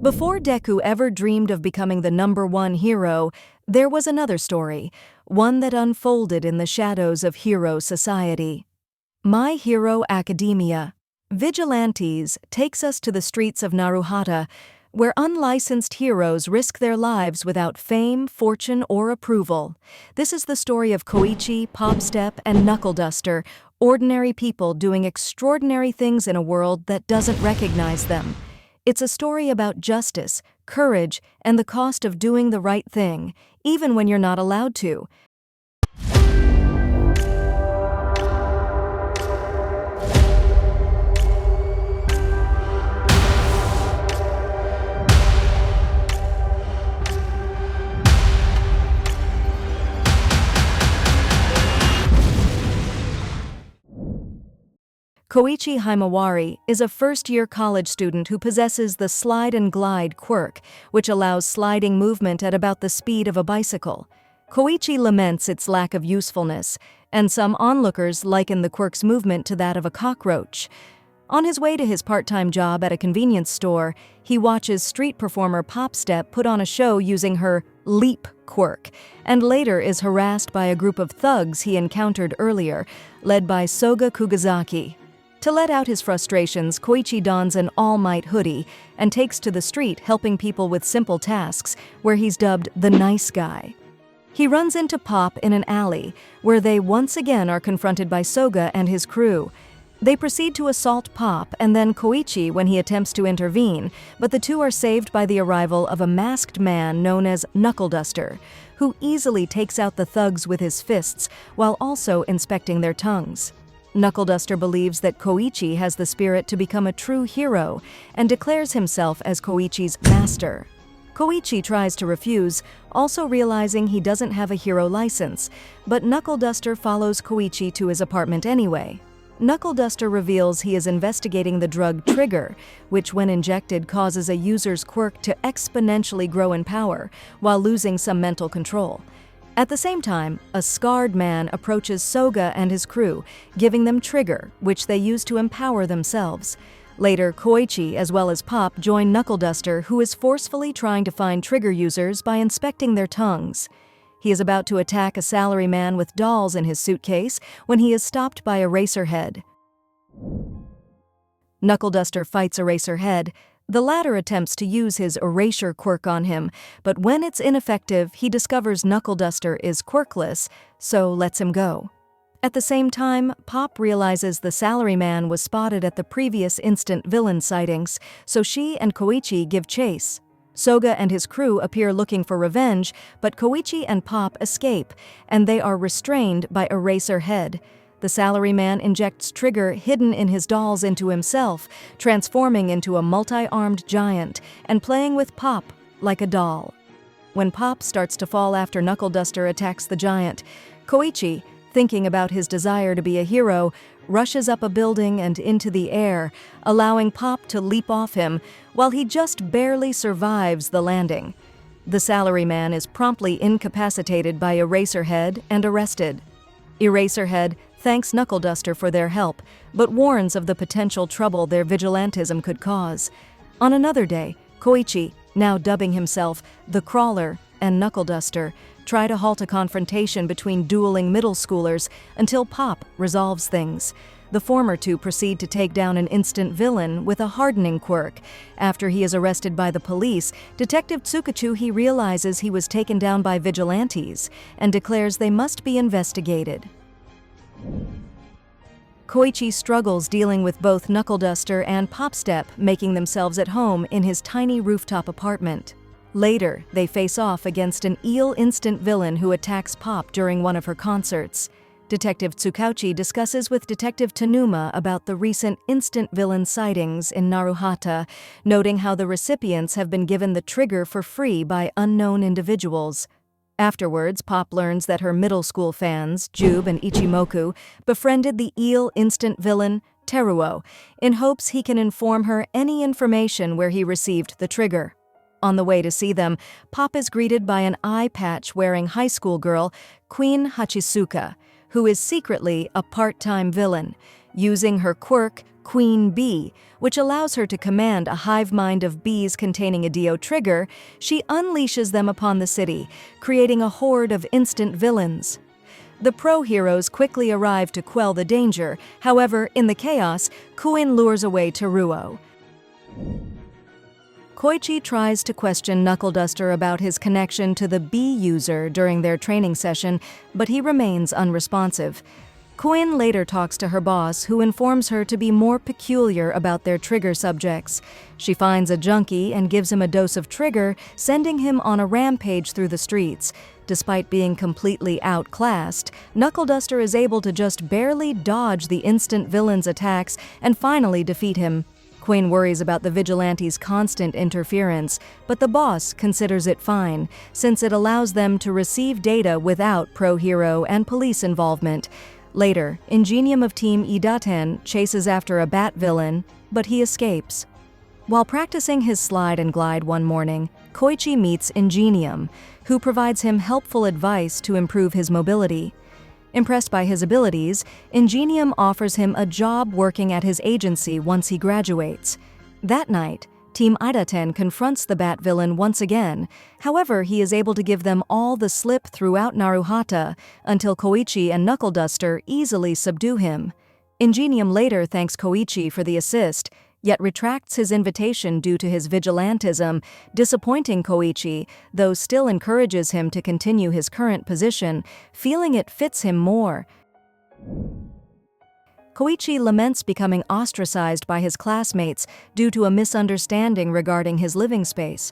Before Deku ever dreamed of becoming the #1 hero, there was another story, one that unfolded in the shadows of hero society. My Hero Academia. Vigilantes takes us to the streets of Naruhata, where unlicensed heroes risk their lives without fame, fortune, or approval. This is the story of Kōhei, Popstep, and Knuckle Duster, ordinary people doing extraordinary things in a world that doesn't recognize them. It's a story about justice, courage, and the cost of doing the right thing, even when you're not allowed to. Kōhei Himawari is a first-year college student who possesses the slide and glide quirk, which allows sliding movement at about the speed of a bicycle. Kōhei laments its lack of usefulness, and some onlookers liken the quirk's movement to that of a cockroach. On his way to his part-time job at a convenience store, he watches street performer Popstep put on a show using her leap quirk, and later is harassed by a group of thugs he encountered earlier, led by Soga Kugazaki. To let out his frustrations, Kōhei dons an All Might hoodie and takes to the street helping people with simple tasks, where he's dubbed the nice guy. He runs into Pop in an alley, where they once again are confronted by Soga and his crew. They proceed to assault Pop and then Kōhei when he attempts to intervene, but the two are saved by the arrival of a masked man known as Knuckle Duster, who easily takes out the thugs with his fists while also inspecting their tongues. Knuckle Duster believes that Kōhei has the spirit to become a true hero and declares himself as Kōhei's master. Kōhei tries to refuse, also realizing he doesn't have a hero license, but Knuckle Duster follows Kōhei to his apartment anyway. Knuckle Duster reveals he is investigating the drug Trigger, which when injected causes a user's quirk to exponentially grow in power while losing some mental control. At the same time, a scarred man approaches Soga and his crew, giving them Trigger, which they use to empower themselves. Later, Kōhei as well as Pop join Knuckle Duster, who is forcefully trying to find Trigger users by inspecting their tongues. He is about to attack a salaryman with dolls in his suitcase when he is stopped by Eraserhead. Knuckle Duster fights Eraserhead. The latter attempts to use his erasure quirk on him, but when it's ineffective, he discovers Knuckle Duster is quirkless, so lets him go. At the same time, Pop realizes the salaryman was spotted at the previous instant villain sightings, so she and Kōhei give chase. Soga and his crew appear looking for revenge, but Kōhei and Pop escape, and they are restrained by Eraserhead. The salaryman injects Trigger hidden in his dolls into himself, transforming into a multi-armed giant and playing with Pop like a doll. When Pop starts to fall after Knuckle Duster attacks the giant, Kōhei, thinking about his desire to be a hero, rushes up a building and into the air, allowing Pop to leap off him while he just barely survives the landing. The salaryman is promptly incapacitated by Eraserhead and arrested. Eraserhead thanks Knuckle Duster for their help, but warns of the potential trouble their vigilantism could cause. On another day, Kōhei, now dubbing himself the Crawler, and Knuckle Duster try to halt a confrontation between dueling middle schoolers until Pop resolves things. The former two proceed to take down an instant villain with a hardening quirk. After he is arrested by the police, Detective Tsukachu realizes he was taken down by vigilantes and declares they must be investigated. Kōhei struggles dealing with both Knuckle Duster and Popstep, making themselves at home in his tiny rooftop apartment. Later, they face off against an eel instant villain who attacks Pop during one of her concerts. Detective Tsukauchi discusses with Detective Tanuma about the recent instant villain sightings in Naruhata, noting how the recipients have been given the Trigger for free by unknown individuals. Afterwards, Pop learns that her middle school fans, Jube and Ichimoku, befriended the eel instant villain, Teruo, in hopes he can inform her any information where he received the Trigger. On the way to see them, Pop is greeted by an eye patch-wearing high school girl, Queen Hachisuka, who is secretly a part-time villain. Using her quirk, Queen Bee, which allows her to command a hive mind of bees containing a Dio trigger. She unleashes them upon the city, creating a horde of instant villains. The pro-heroes quickly arrive to quell the danger. However, in the chaos, Kuin lures away Teruo. Kōhei tries to question Knuckle Duster about his connection to the bee user during their training session, but he remains unresponsive. Kuin later talks to her boss, who informs her to be more peculiar about their trigger subjects. She finds a junkie and gives him a dose of trigger, sending him on a rampage through the streets. Despite being completely outclassed, Knuckle Duster is able to just barely dodge the instant villain's attacks and finally defeat him. Kuin worries about the Vigilantes' constant interference, but the boss considers it fine, since it allows them to receive data without pro-hero and police involvement. Later, Ingenium of Team Idaten chases after a bat villain, but he escapes. While practicing his slide and glide one morning, Kōhei meets Ingenium, who provides him helpful advice to improve his mobility. Impressed by his abilities, Ingenium offers him a job working at his agency once he graduates. That night, Team Idaten confronts the bat villain once again. However, he is able to give them all the slip throughout Naruhata until Kōhei and Knuckle Duster easily subdue him. Ingenium later thanks Kōhei for the assist, yet retracts his invitation due to his vigilantism, disappointing Kōhei, though still encourages him to continue his current position, feeling it fits him more. Kōhei laments becoming ostracized by his classmates due to a misunderstanding regarding his living space.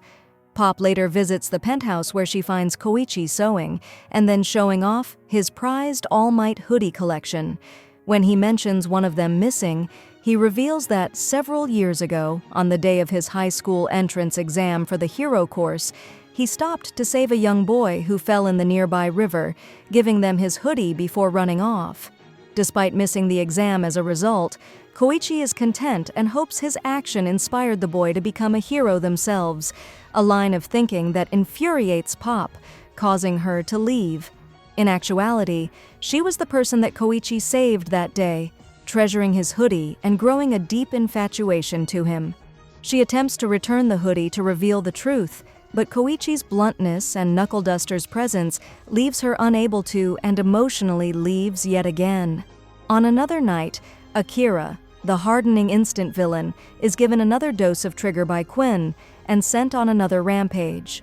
Pop later visits the penthouse where she finds Kōhei sewing, and then showing off his prized All Might hoodie collection. When he mentions one of them missing, he reveals that several years ago, on the day of his high school entrance exam for the hero course, he stopped to save a young boy who fell in the nearby river, giving them his hoodie before running off. Despite missing the exam as a result, Kōhei is content and hopes his action inspired the boy to become a hero themselves, a line of thinking that infuriates Pop, causing her to leave. In actuality, she was the person that Kōhei saved that day, treasuring his hoodie and growing a deep infatuation to him. She attempts to return the hoodie to reveal the truth, but Kōhei's bluntness and Knuckle Duster's presence leaves her unable to and emotionally leaves yet again. On another night, Akira, the hardening instant villain, is given another dose of trigger by Quinn and sent on another rampage.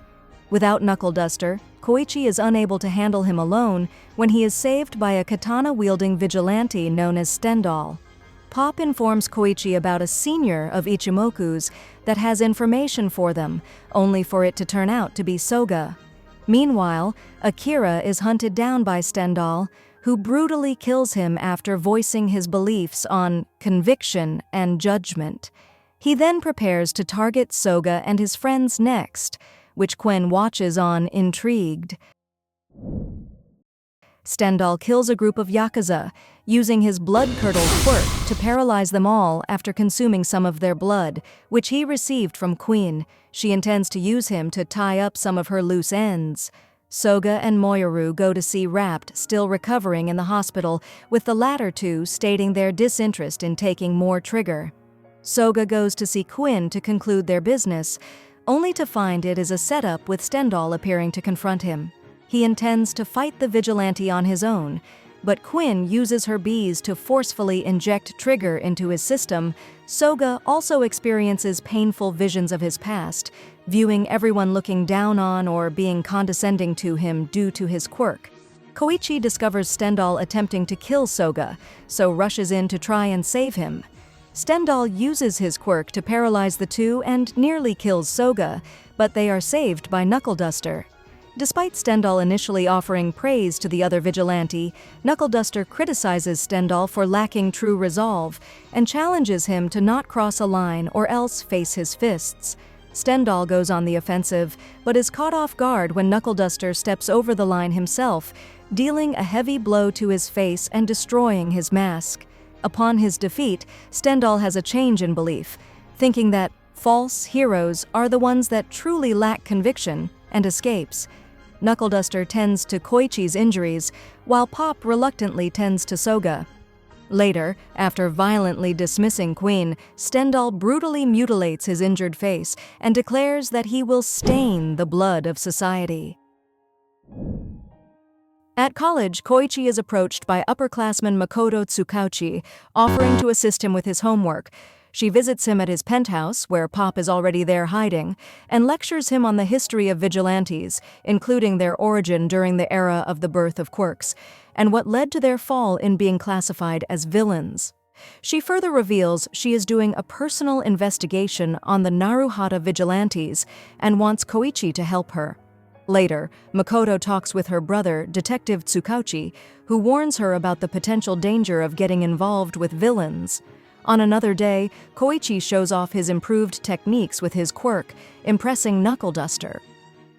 Without Knuckle Duster, Kōhei is unable to handle him alone when he is saved by a katana-wielding vigilante known as Stendhal. Pop informs Kōhei about a senior of Ichimoku's that has information for them, only for it to turn out to be Soga. Meanwhile, Akira is hunted down by Stendhal, who brutally kills him after voicing his beliefs on conviction and judgment. He then prepares to target Soga and his friends next, which Quinn watches on, intrigued. Stendhal kills a group of Yakuza, using his blood-curdled quirk to paralyze them all after consuming some of their blood, which he received from Queen. She intends to use him to tie up some of her loose ends. Soga and Moyoru go to see Rapt still recovering in the hospital, with the latter two stating their disinterest in taking more trigger. Soga goes to see Quinn to conclude their business, only to find it is a setup with Stendhal appearing to confront him. He intends to fight the vigilante on his own, but Quinn uses her bees to forcefully inject trigger into his system. Soga also experiences painful visions of his past, viewing everyone looking down on or being condescending to him due to his quirk. Kōhei discovers Stendhal attempting to kill Soga, so rushes in to try and save him. Stendhal uses his quirk to paralyze the two and nearly kills Soga, but they are saved by Knuckle Duster. Despite Stendhal initially offering praise to the other vigilante, Knuckle Duster criticizes Stendhal for lacking true resolve and challenges him to not cross a line or else face his fists. Stendhal goes on the offensive, but is caught off guard when Knuckle Duster steps over the line himself, dealing a heavy blow to his face and destroying his mask. Upon his defeat, Stendhal has a change in belief, thinking that false heroes are the ones that truly lack conviction, and escapes. Knuckle Duster tends to Kōhei's injuries, while Pop reluctantly tends to Soga. Later, after violently dismissing Queen, Stendhal brutally mutilates his injured face and declares that he will stain the blood of society. At college, Kōichi is approached by upperclassman Makoto Tsukauchi, offering to assist him with his homework. She visits him at his penthouse, where Pop is already there hiding, and lectures him on the history of Vigilantes, including their origin during the era of the birth of quirks, and what led to their fall in being classified as villains. She further reveals she is doing a personal investigation on the Naruhata Vigilantes and wants Kōichi to help her. Later, Makoto talks with her brother, Detective Tsukauchi, who warns her about the potential danger of getting involved with villains. On another day, Kōichi shows off his improved techniques with his quirk, impressing Knuckle Duster.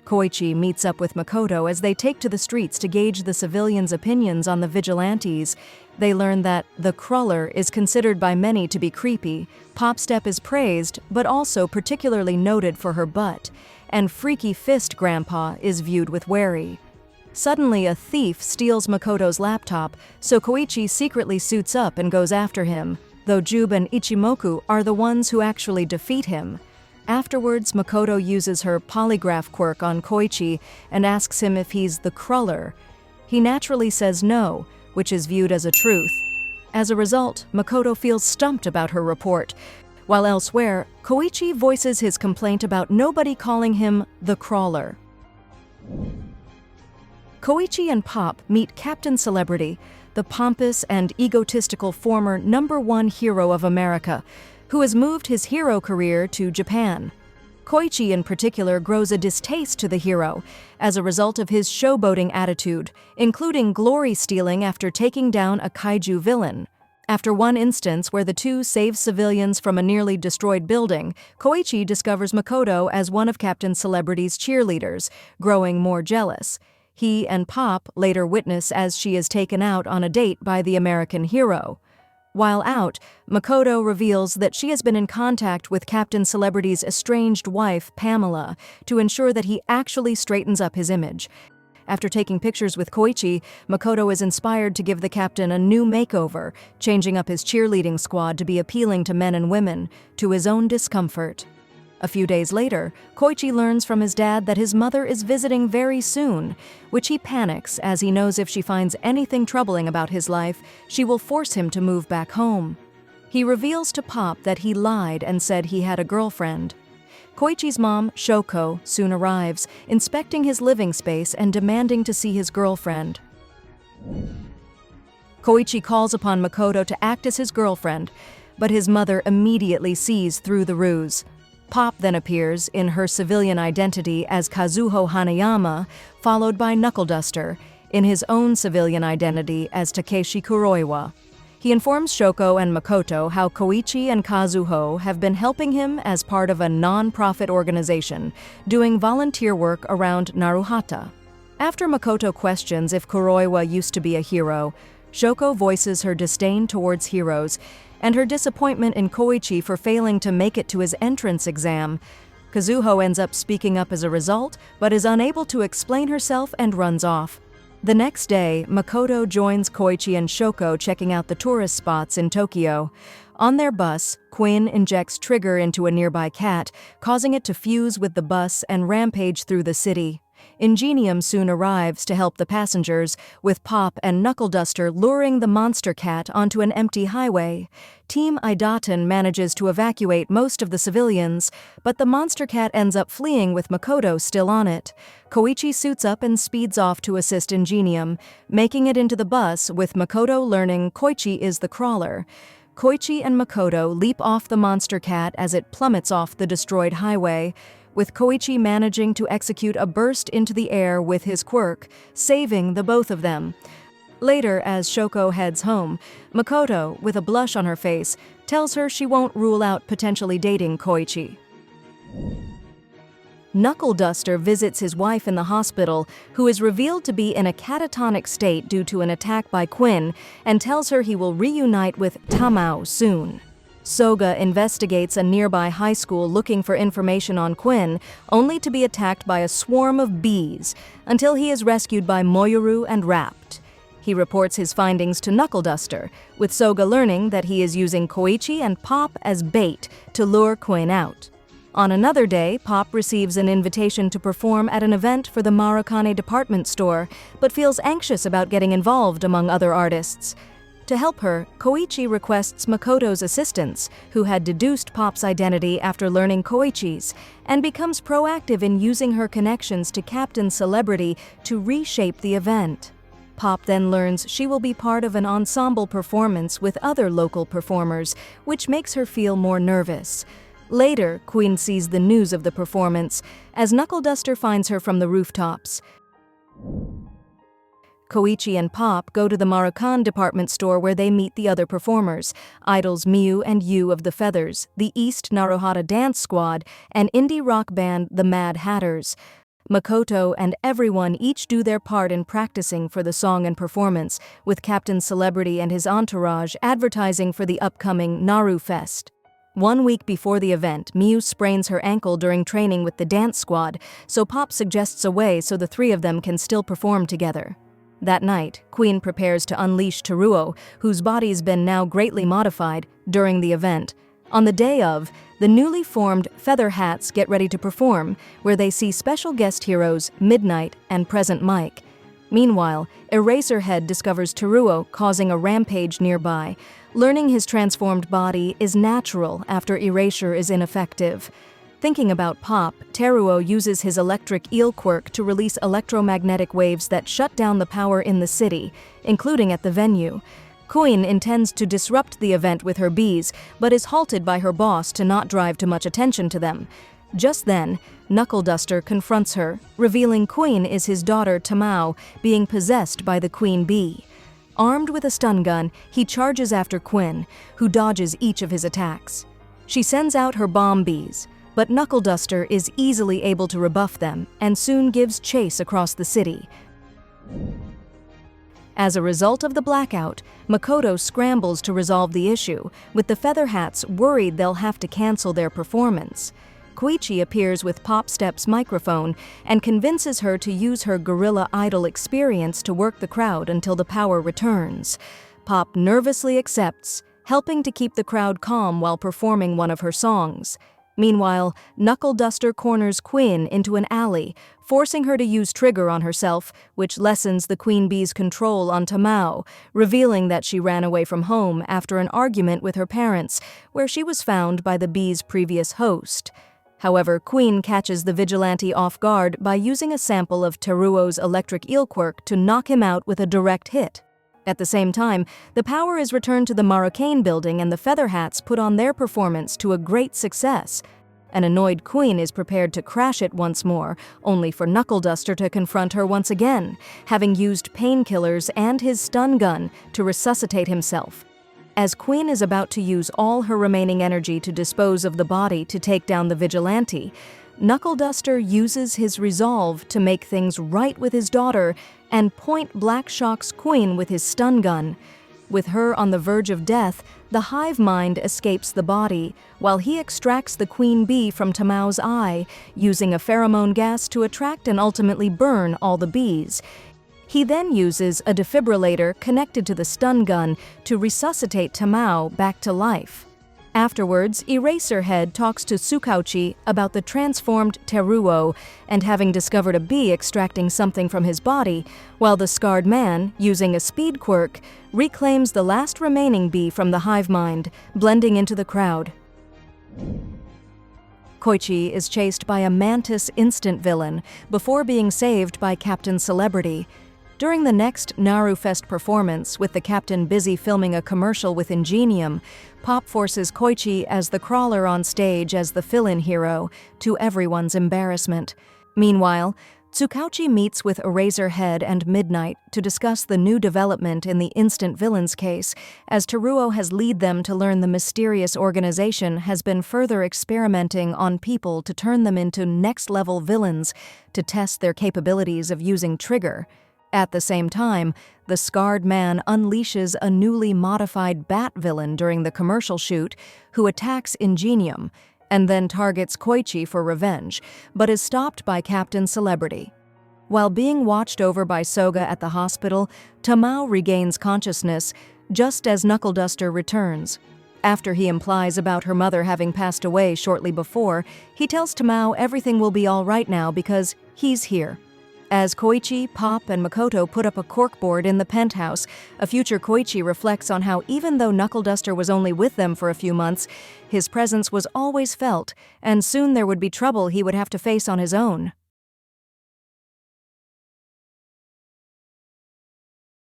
Kōichi meets up with Makoto as they take to the streets to gauge the civilians' opinions on the vigilantes. They learn that the crawler is considered by many to be creepy, Popstep is praised, but also particularly noted for her butt, and Freaky Fist Grandpa is viewed with worry. Suddenly, a thief steals Makoto's laptop, so Kōichi secretly suits up and goes after him, though Jube and Ichimoku are the ones who actually defeat him. Afterwards, Makoto uses her polygraph quirk on Kōichi and asks him if he's the crawler. He naturally says no, which is viewed as a truth. As a result, Makoto feels stumped about her report, while elsewhere, Kōichi voices his complaint about nobody calling him the crawler. Kōichi and Pop meet Captain Celebrity, the pompous and egotistical former #1 hero of America, who has moved his hero career to Japan. Kōichi in particular grows a distaste to the hero as a result of his showboating attitude, including glory stealing after taking down a kaiju villain. After one instance where the two save civilians from a nearly destroyed building, Kōichi discovers Makoto as one of Captain Celebrity's cheerleaders, growing more jealous. He and Pop later witness as she is taken out on a date by the American hero. While out, Makoto reveals that she has been in contact with Captain Celebrity's estranged wife, Pamela, to ensure that he actually straightens up his image. After taking pictures with Kōichi, Makoto is inspired to give the captain a new makeover, changing up his cheerleading squad to be appealing to men and women, to his own discomfort. A few days later, Kōichi learns from his dad that his mother is visiting very soon, which he panics as he knows if she finds anything troubling about his life, she will force him to move back home. He reveals to Pop that he lied and said he had a girlfriend. Kōichi's mom, Shoko, soon arrives, inspecting his living space and demanding to see his girlfriend. Kōichi calls upon Makoto to act as his girlfriend, but his mother immediately sees through the ruse. Pop then appears in her civilian identity as Kazuho Hanayama, followed by Knuckle Duster, in his own civilian identity as Takeshi Kuroiwa. He informs Shoko and Makoto how Kōichi and Kazuho have been helping him as part of a non-profit organization, doing volunteer work around Naruhata. After Makoto questions if Kuroiwa used to be a hero, Shoko voices her disdain towards heroes and her disappointment in Kōichi for failing to make it to his entrance exam. Kazuho ends up speaking up as a result, but is unable to explain herself and runs off. The next day, Makoto joins Kōichi and Shoko checking out the tourist spots in Tokyo. On their bus, Quinn injects Trigger into a nearby cat, causing it to fuse with the bus and rampage through the city. Ingenium soon arrives to help the passengers, with Pop and Knuckle Duster luring the monster cat onto an empty highway. Team Idaten manages to evacuate most of the civilians, but the monster cat ends up fleeing with Makoto still on it. Kōichi suits up and speeds off to assist Ingenium, making it into the bus with Makoto learning Kōichi is the crawler. Kōichi and Makoto leap off the monster cat as it plummets off the destroyed highway, with Kōichi managing to execute a burst into the air with his quirk, saving the both of them. Later, as Shoko heads home, Makoto, with a blush on her face, tells her she won't rule out potentially dating Kōichi. Knuckle Duster visits his wife in the hospital, who is revealed to be in a catatonic state due to an attack by Quinn, and tells her he will reunite with Tamao soon. Soga investigates a nearby high school looking for information on Quinn, only to be attacked by a swarm of bees, until he is rescued by Moyoru and Rapt. He reports his findings to Knuckle Duster, with Soga learning that he is using Koichi and Pop as bait to lure Quinn out. On another day, Pop receives an invitation to perform at an event for the Marukane department store, but feels anxious about getting involved among other artists. To help her, Koichi requests Makoto's assistance, who had deduced Pop's identity after learning Koichi's, and becomes proactive in using her connections to Captain Celebrity to reshape the event. Pop then learns she will be part of an ensemble performance with other local performers, which makes her feel more nervous. Later, Queen sees the news of the performance, as Knuckle Duster finds her from the rooftops. Koichi and Pop go to the Marukane department store where they meet the other performers, idols Miu and Yu of the Feathers, the East Naruhata Dance Squad, and indie rock band The Mad Hatters. Makoto and everyone each do their part in practicing for the song and performance, with Captain Celebrity and his entourage advertising for the upcoming Naru Fest. 1 week before the event, Miu sprains her ankle during training with the dance squad, so Pop suggests a way so the three of them can still perform together. That night, Queen prepares to unleash Teruo, whose body's been now greatly modified, during the event. On the day of, the newly formed Feather Hats get ready to perform, where they see special guest heroes Midnight and Present Mike. Meanwhile, Eraserhead discovers Teruo causing a rampage nearby. Learning his transformed body is natural after erasure is ineffective. Thinking about Pop, Teruo uses his electric eel quirk to release electromagnetic waves that shut down the power in the city, including at the venue. Queen intends to disrupt the event with her bees, but is halted by her boss to not drive too much attention to them. Just then, Knuckle Duster confronts her, revealing Queen is his daughter Tamao, being possessed by the Queen Bee. Armed with a stun gun, he charges after Quinn, who dodges each of his attacks. She sends out her bomb bees, but Knuckle Duster is easily able to rebuff them and soon gives chase across the city. As a result of the blackout, Makoto scrambles to resolve the issue, with the Feather Hats worried they'll have to cancel their performance. Koichi appears with Pop Step's microphone and convinces her to use her Gorilla Idol experience to work the crowd until the power returns. Pop nervously accepts, helping to keep the crowd calm while performing one of her songs. Meanwhile, Knuckle Duster corners Quinn into an alley, forcing her to use Trigger on herself, which lessens the Queen Bee's control on Tamao, revealing that she ran away from home after an argument with her parents, where she was found by the bee's previous host. However, Queen catches the vigilante off guard by using a sample of Teruo's electric eel quirk to knock him out with a direct hit. At the same time, the power is returned to the Marukane building and the Feather Hats put on their performance to a great success. An annoyed Queen is prepared to crash it once more, only for Knuckle Duster to confront her once again, having used painkillers and his stun gun to resuscitate himself. As Queen is about to use all her remaining energy to dispose of the body to take down the vigilante, Knuckle Duster uses his resolve to make things right with his daughter and point-blank shocks Queen with his stun gun. With her on the verge of death, the hive mind escapes the body, while he extracts the Queen Bee from Tamao's eye, using a pheromone gas to attract and ultimately burn all the bees. He then uses a defibrillator connected to the stun gun to resuscitate Tamao back to life. Afterwards, Eraserhead talks to Tsukauchi about the transformed Teruo and having discovered a bee extracting something from his body, while the scarred man, using a speed quirk, reclaims the last remaining bee from the hive mind, blending into the crowd. Koichi is chased by a mantis instant villain before being saved by Captain Celebrity. During the next Naru Fest performance, with the captain busy filming a commercial with Ingenium, Pop forces Koichi as the crawler on stage as the fill-in hero, to everyone's embarrassment. Meanwhile, Tsukauchi meets with Eraserhead and Midnight to discuss the new development in the instant villains case, as Teruo has led them to learn the mysterious organization has been further experimenting on people to turn them into next-level villains to test their capabilities of using Trigger. At the same time, the scarred man unleashes a newly modified bat villain during the commercial shoot, who attacks Ingenium, and then targets Koichi for revenge, but is stopped by Captain Celebrity. While being watched over by Soga at the hospital, Tamao regains consciousness just as Knuckle Duster returns. After he implies about her mother having passed away shortly before, he tells Tamao everything will be all right now because he's here. As Koichi, Pop, and Makoto put up a corkboard in the penthouse, a future Koichi reflects on how even though Knuckle Duster was only with them for a few months, his presence was always felt, and soon there would be trouble he would have to face on his own.